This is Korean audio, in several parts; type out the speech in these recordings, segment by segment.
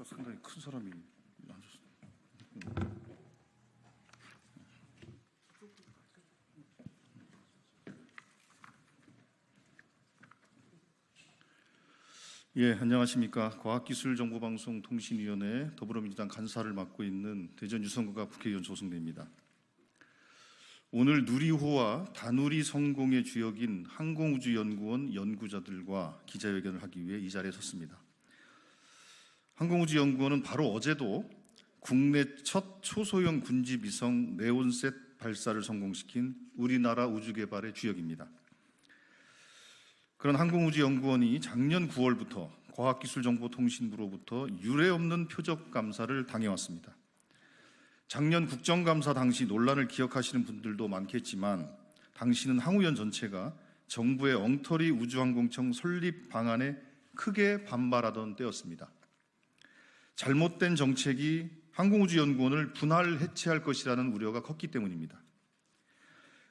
상당히 큰 사람이 앉았습니다. 예, 안녕하십니까. 과학기술정보방송통신위원회 더불어민주당 간사를 맡고 있는 대전 유성구가 국회의원 조승래입니다. 오늘 누리호와 다누리 성공의 주역인 항공우주연구원 연구자들과 기자회견을 하기 위해 이 자리에 섰습니다. 항공우주연구원은 바로 어제도 국내 첫 초소형 군지위성 네온셋 발사를 성공시킨 우리나라 우주개발의 주역입니다. 그런 항공우주연구원이 작년 9월부터 과학기술정보통신부로부터 유례없는 표적감사를 당해왔습니다. 작년 국정감사 당시 논란을 기억하시는 분들도 많겠지만 당시는 항우연 전체가 정부의 엉터리 우주항공청 설립 방안에 크게 반발하던 때였습니다. 잘못된 정책이 항공우주연구원을 분할 해체할 것이라는 우려가 컸기 때문입니다.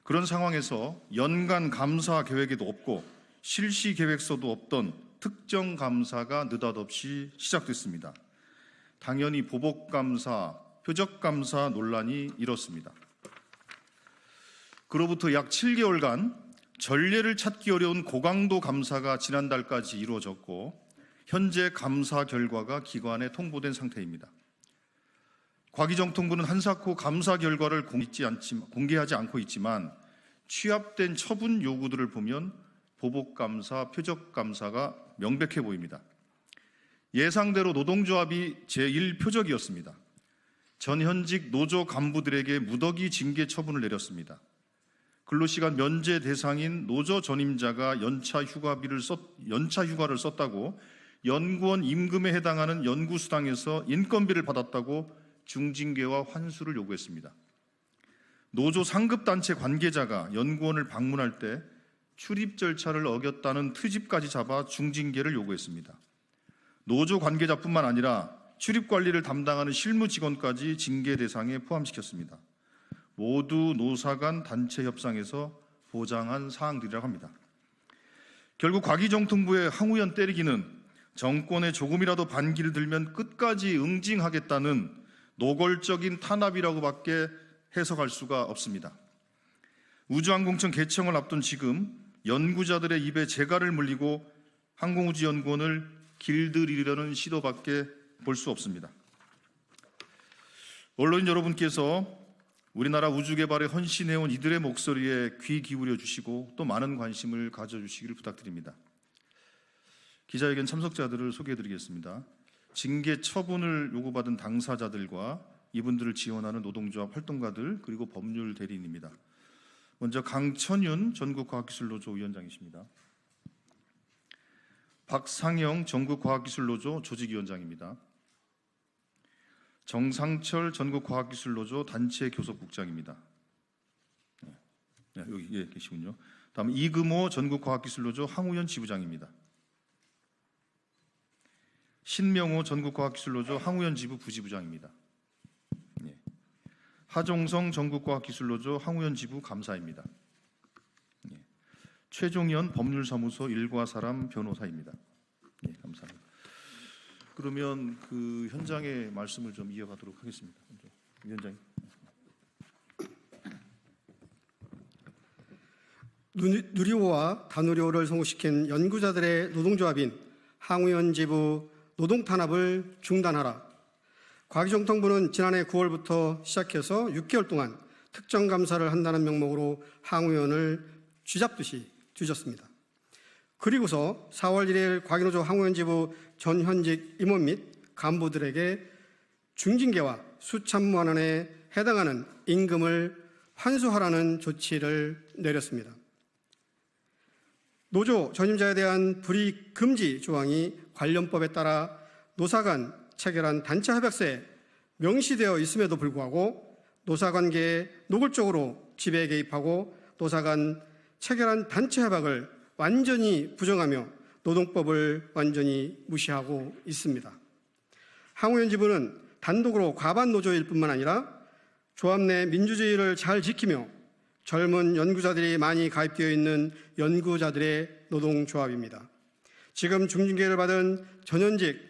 그런 상황에서 연간 감사 계획에도 없고 실시 계획서도 없던 특정 감사가 느닷없이 시작됐습니다. 당연히 보복감사, 표적감사 논란이 일었습니다. 그로부터 약 7개월간 전례를 찾기 어려운 고강도 감사가 지난달까지 이루어졌고 현재 감사 결과가 기관에 통보된 상태입니다. 과기정통부는 한사코 감사 결과를 공개하지 않고 있지만 취합된 처분 요구들을 보면 보복감사, 표적감사가 명백해 보입니다. 예상대로 노동조합이 제1표적이었습니다. 전현직 노조 간부들에게 무더기 징계 처분을 내렸습니다. 근로시간 면제 대상인 노조 전임자가 연차 휴가를 썼다고 연구원 임금에 해당하는 연구수당에서 인건비를 받았다고 중징계와 환수를 요구했습니다. 노조 상급단체 관계자가 연구원을 방문할 때 출입 절차를 어겼다는 트집까지 잡아 중징계를 요구했습니다. 노조 관계자뿐만 아니라 출입 관리를 담당하는 실무 직원까지 징계 대상에 포함시켰습니다. 모두 노사 간 단체 협상에서 보장한 사항들이라고 합니다. 결국 과기정통부의 항우연 때리기는 정권에 조금이라도 반기를 들면 끝까지 응징하겠다는 노골적인 탄압이라고밖에 해석할 수가 없습니다. 우주항공청 개청을 앞둔 지금 연구자들의 입에 재갈을 물리고 항공우주연구원을 길들이려는 시도밖에 볼 수 없습니다. 언론인 여러분께서 우리나라 우주개발에 헌신해온 이들의 목소리에 귀 기울여 주시고 또 많은 관심을 가져주시기를 부탁드립니다. 기자회견 참석자들을 소개해드리겠습니다. 징계 처분을 요구받은 당사자들과 이분들을 지원하는 노동조합 활동가들 그리고 법률 대리인입니다. 먼저 강천윤 전국과학기술노조 위원장이십니다. 박상영 전국과학기술노조 조직위원장입니다. 정상철 전국과학기술노조 단체교섭국장입니다. 여기 계시군요. 다음 이금호 전국과학기술노조 항우연 지부장입니다. 신명호 전국과학기술노조 항우연 지부 부지부장입니다. 하종성 전국과학기술노조 항우연 지부 감사입니다. 최종현 법률사무소 일과사람 변호사입니다. 감사합니다. 그러면 그 현장의 말씀을 좀 이어가도록 하겠습니다. 위원장님. 누리호와 다누리호를 성공시킨 연구자들의 노동조합인 항우연 지부 노동탄압을 중단하라. 과기정통부는 지난해 9월부터 시작해서 6개월 동안 특정감사를 한다는 명목으로 항우연을 쥐잡듯이 뒤졌습니다. 그리고서 4월 1일 과기노조 항우연 지부 전현직 임원 및 간부들에게 중징계와 수천만 원에 해당하는 임금을 환수하라는 조치를 내렸습니다. 노조 전임자에 대한 불이익 금지 조항이 관련법에 따라 노사 간 체결한 단체 협약서에 명시되어 있음에도 불구하고 노사관계에 노골적으로 지배에 개입하고 노사 간 체결한 단체 협약을 완전히 부정하며 노동법을 완전히 무시하고 있습니다. 항우연 지부는 단독으로 과반 노조일 뿐만 아니라 조합 내 민주주의를 잘 지키며 젊은 연구자들이 많이 가입되어 있는 연구자들의 노동조합입니다. 지금 중징계를 받은 전현직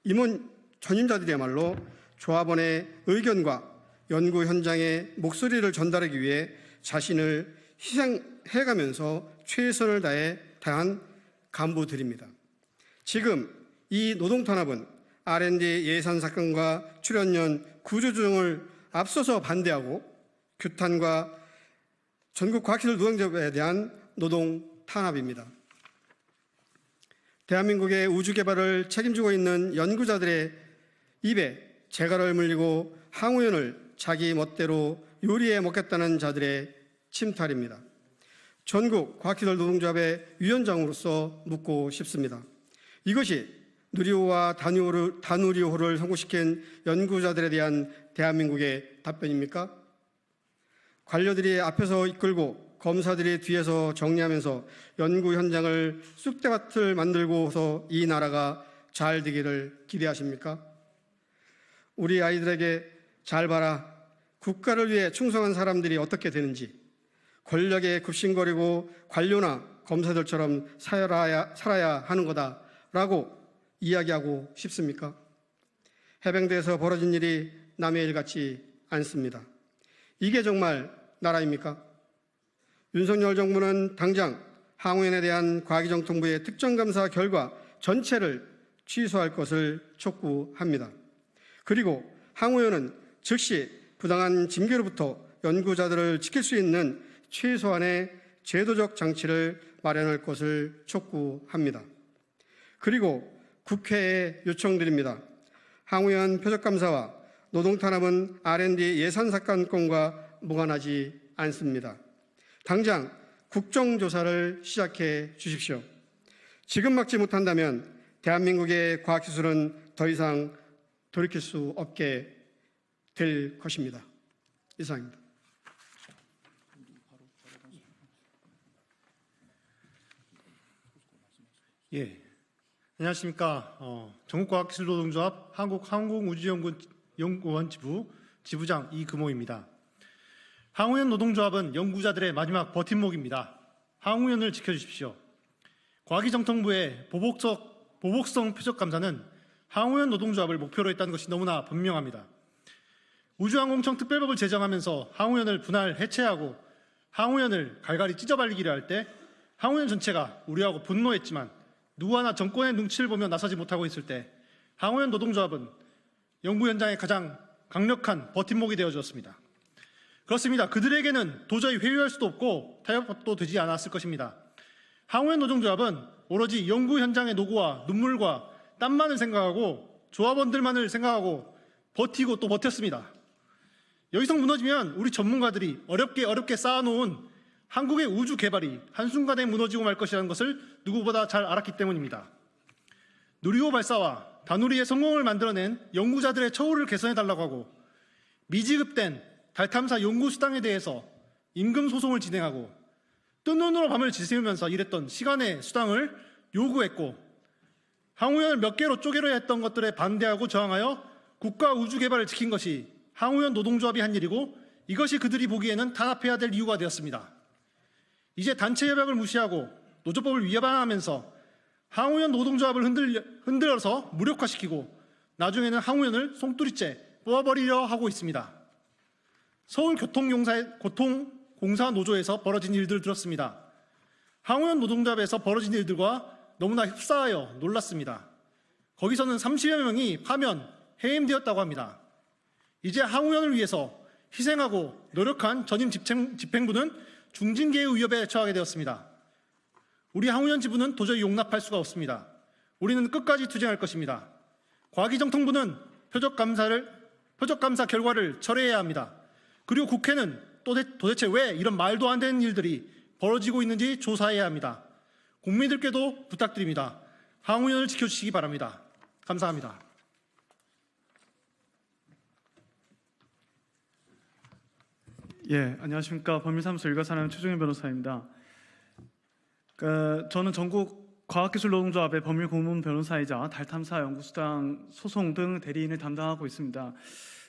임원 전임자들이야말로 조합원의 의견과 연구 현장의 목소리를 전달하기 위해 자신을 희생해가면서 최선을 다한 간부들입니다. 지금 이 노동탄압은 R&D 예산 사건과 출연연 구조조정을 앞서서 반대하고 규탄과 전국과학기술 노동조합에 대한 노동 탄압입니다. 대한민국의 우주 개발을 책임지고 있는 연구자들의 입에 재갈을 물리고 항우연을 자기 멋대로 요리해 먹겠다는 자들의 침탈입니다. 전국 과학기술 노동조합의 위원장으로서 묻고 싶습니다. 이것이 누리호와 다누리호를 성공시킨 연구자들에 대한 대한민국의 답변입니까? 관료들이 앞에서 이끌고 검사들이 뒤에서 정리하면서 연구 현장을 쑥대밭을 만들고서 이 나라가 잘 되기를 기대하십니까? 우리 아이들에게 잘 봐라, 국가를 위해 충성한 사람들이 어떻게 되는지, 권력에 굽신거리고 관료나 검사들처럼 살아야 하는 거다라고 이야기하고 싶습니까? 해병대에서 벌어진 일이 남의 일 같지 않습니다. 이게 정말 나라입니까? 윤석열 정부는 당장 항우연에 대한 과기정통부의 특정감사 결과 전체를 취소할 것을 촉구합니다. 그리고 항우연은 즉시 부당한 징계로부터 연구자들을 지킬 수 있는 최소한의 제도적 장치를 마련할 것을 촉구합니다. 그리고 국회에 요청드립니다. 항우연 표적감사와 노동탄압은 R&D 예산 사건과 무관하지 않습니다. 당장 국정조사를 시작해 주십시오. 지금 막지 못한다면 대한민국의 과학기술은 더 이상 돌이킬 수 없게 될 것입니다. 이상입니다. 예, 안녕하십니까. 전국과학기술노동조합 한국항공우주연구원 지부장 이금호입니다. 항우연 노동조합은 연구자들의 마지막 버팀목입니다. 항우연을 지켜주십시오. 과기정통부의 보복성 표적감사는 항우연 노동조합을 목표로 했다는 것이 너무나 분명합니다. 우주항공청 특별법을 제정하면서 항우연을 분할 해체하고 항우연을 갈갈이 찢어발리기를 할 때 항우연 전체가 우려하고 분노했지만 누구 하나 정권의 눈치를 보며 나서지 못하고 있을 때 항우연 노동조합은 연구 현장의 가장 강력한 버팀목이 되어주었습니다. 그렇습니다. 그들에게는 도저히 회유할 수도 없고 타협도 되지 않았을 것입니다. 항우연 노동조합은 오로지 연구 현장의 노고와 눈물과 땀만을 생각하고 조합원들만을 생각하고 버티고 또 버텼습니다. 여기서 무너지면 우리 전문가들이 어렵게 쌓아놓은 한국의 우주 개발이 한순간에 무너지고 말 것이라는 것을 누구보다 잘 알았기 때문입니다. 누리호 발사와 다누리의 성공을 만들어낸 연구자들의 처우를 개선해달라고 하고 미지급된 달 탐사 연구 수당에 대해서 임금 소송을 진행하고 뜬 눈으로 밤을 지새우면서 일했던 시간의 수당을 요구했고 항우연을 몇 개로 쪼개려 했던 것들에 반대하고 저항하여 국가 우주 개발을 지킨 것이 항우연 노동조합이 한 일이고 이것이 그들이 보기에는 탄압해야 될 이유가 되었습니다. 이제 단체 협약을 무시하고 노조법을 위반하면서 항우연 노동조합을 흔들어서 무력화시키고 나중에는 항우연을 송두리째 뽑아버리려 하고 있습니다. 서울교통공사 노조에서 벌어진 일들 들었습니다. 항우연 노동조합에서 벌어진 일들과 너무나 흡사하여 놀랐습니다. 거기서는 30여 명이 파면 해임되었다고 합니다. 이제 항우연을 위해서 희생하고 노력한 전임 집행부는 중징계의 위협에 처하게 되었습니다. 우리 항우연 지부는 도저히 용납할 수가 없습니다. 우리는 끝까지 투쟁할 것입니다. 과기정통부는 표적감사 결과를 철회해야 합니다. 그리고 국회는 도대체 왜 이런 말도 안 되는 일들이 벌어지고 있는지 조사해야 합니다. 국민들께도 부탁드립니다. 항우연을 지켜주시기 바랍니다. 감사합니다. 예, 안녕하십니까. 법률사무소 일가사는 최종현 변호사입니다. 저는 전국 과학기술노동조합의 법률고문 변호사이자 달탐사 연구수당 소송 등 대리인을 담당하고 있습니다.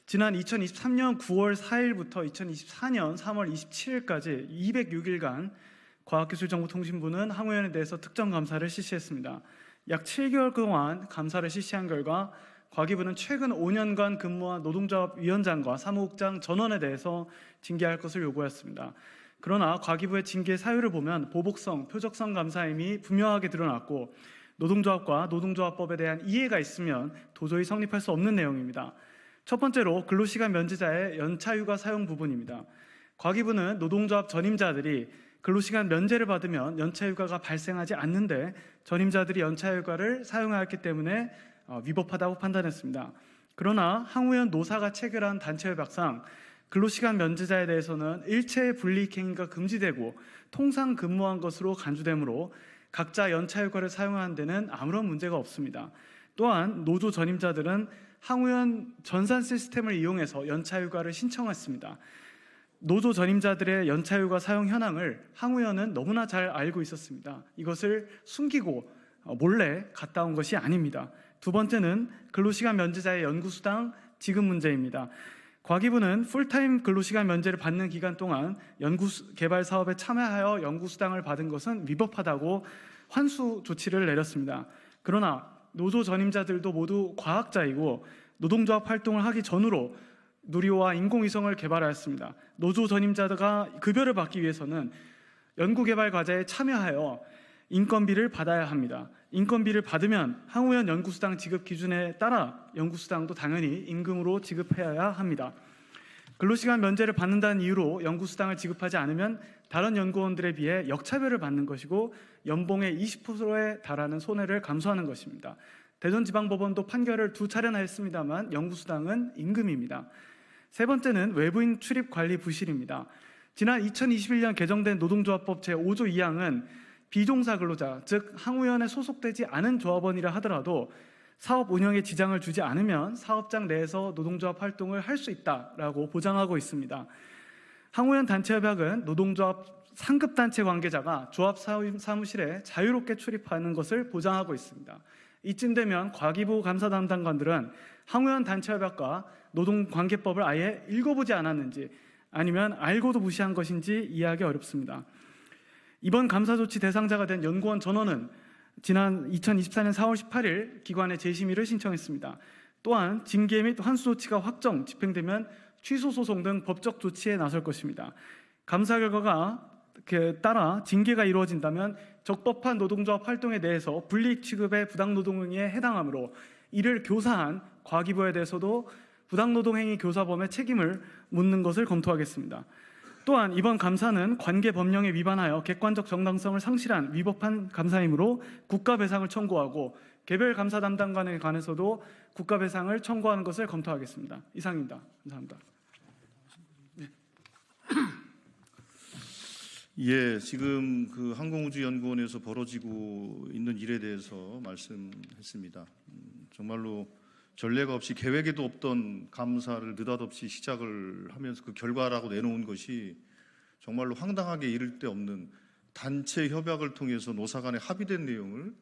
지난 2023년 9월 4일부터 2024년 3월 27일까지 206일간 과학기술정보통신부는 항우연에 대해서 특정 감사를 실시했습니다. 약 7개월 동안 감사를 실시한 결과 과기부는 최근 5년간 근무한 노동조합 위원장과 사무국장 전원에 대해서 징계할 것을 요구했습니다. 그러나 과기부의 징계 사유를 보면 보복성, 표적성 감사임이 분명하게 드러났고 노동조합과 노동조합법에 대한 이해가 있으면 도저히 성립할 수 없는 내용입니다. 첫 번째로 근로시간 면제자의 연차휴가 사용 부분입니다. 과기부는 노동조합 전임자들이 근로시간 면제를 받으면 연차휴가가 발생하지 않는데 전임자들이 연차휴가를 사용해야 했기 때문에 위법하다고 판단했습니다. 그러나 항우현 노사가 체결한 단체협약상 근로시간 면제자에 대해서는 일체의 불이익행위가 금지되고 통상 근무한 것으로 간주되므로 각자 연차휴가를 사용하는 데는 아무런 문제가 없습니다. 또한 노조 전임자들은 항우현 전산 시스템을 이용해서 연차휴가를 신청했습니다. 노조 전임자들의 연차휴가 사용 현황을 항우현은 너무나 잘 알고 있었습니다. 이것을 숨기고 몰래 갔다 온 것이 아닙니다. 두 번째는 근로시간 면제자의 연구수당 지급 문제입니다. 과기부는 풀타임 근로시간 면제를 받는 기간 동안 연구개발 사업에 참여하여 연구수당을 받은 것은 위법하다고 환수 조치를 내렸습니다. 그러나 노조 전임자들도 모두 과학자이고 노동조합 활동을 하기 전후로 누리호와 인공위성을 개발하였습니다. 노조 전임자가 급여를 받기 위해서는 연구개발 과제에 참여하여 인건비를 받아야 합니다. 인건비를 받으면 항우현 연구수당 지급 기준에 따라 연구수당도 당연히 임금으로 지급해야 합니다. 근로시간 면제를 받는다는 이유로 연구수당을 지급하지 않으면 다른 연구원들에 비해 역차별을 받는 것이고 연봉의 20%에 달하는 손해를 감수하는 것입니다. 대전지방법원도 판결을 2차례나 했습니다만 연구수당은 임금입니다. 세 번째는 외부인 출입 관리 부실입니다. 지난 2021년 개정된 노동조합법 제5조 2항은 비종사 근로자, 즉 항우현에 소속되지 않은 조합원이라 하더라도 사업 운영에 지장을 주지 않으면 사업장 내에서 노동조합 활동을 할 수 있다라고 보장하고 있습니다. 항우현 단체협약은 노동조합 상급 단체 관계자가 조합 사무실에 자유롭게 출입하는 것을 보장하고 있습니다. 이쯤 되면 과기부 감사 담당관들은 항우현 단체협약과 노동관계법을 아예 읽어보지 않았는지 아니면 알고도 무시한 것인지 이해하기 어렵습니다. 이번 감사 조치 대상자가 된 연구원 전원은 지난 2024년 4월 18일 기관에 재심의를 신청했습니다. 또한 징계 및 환수 조치가 확정, 집행되면 취소 소송 등 법적 조치에 나설 것입니다. 감사 결과가 따라 징계가 이루어진다면 적법한 노동조합 활동에 대해서 불이익 취급의 부당노동행위에 해당하므로 이를 교사한 과기부에 대해서도 부당노동행위 교사범의 책임을 묻는 것을 검토하겠습니다. 또한 이번 감사는 관계 법령에 위반하여 객관적 정당성을 상실한 위법한 감사이므로 국가배상을 청구하고 개별 감사 담당관에 관해서도 국가배상을 청구하는 것을 검토하겠습니다. 이상입니다. 감사합니다. 예, 지금 그 항공우주연구원에서 벌어지고 있는 일에 대해서 말씀했습니다. 정말로 전례가 없이 계획에도 없던 감사를 느닷없이 시작을 하면서 그 결과라고 내놓은 것이 정말로 황당하게 이를 데 없는 단체 협약을 통해서 노사 간에 합의된 내용을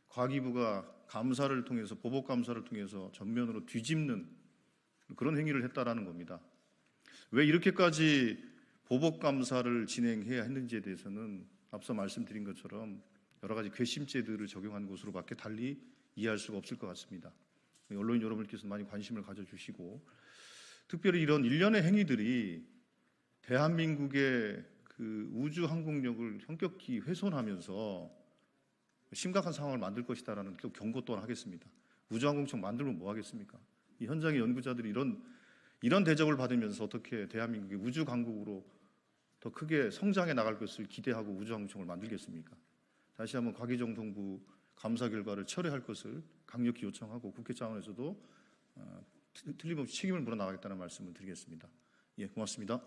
과기부가 감사를 통해서 보복 감사를 통해서 전면으로 뒤집는 그런 행위를 했다라는 겁니다. 왜 이렇게까지 보복 감사를 진행해야 했는지에 대해서는 앞서 말씀드린 것처럼 여러 가지 괘씸죄들을 적용한 것으로밖에 달리 이해할 수가 없을 것 같습니다. 언론인 여러분께서 많이 관심을 가져주시고 특별히 이런 일련의 행위들이 대한민국의 그 우주 항공력을 현격히 훼손하면서 심각한 상황을 만들 것이다라는 또 경고 또한 하겠습니다. 우주항공청 만들면 뭐 하겠습니까? 이 현장의 연구자들이 이런 대접을 받으면서 어떻게 대한민국의 우주 강국으로 더 크게 성장해 나갈 것을 기대하고 우주항공청을 만들겠습니까? 다시 한번 과기정통부 감사 결과를 철회할 것을 강력히 요청하고 국회 차원에서도 틀림없이 책임을 물어 나가겠다는 말씀을 드리겠습니다. 예, 고맙습니다.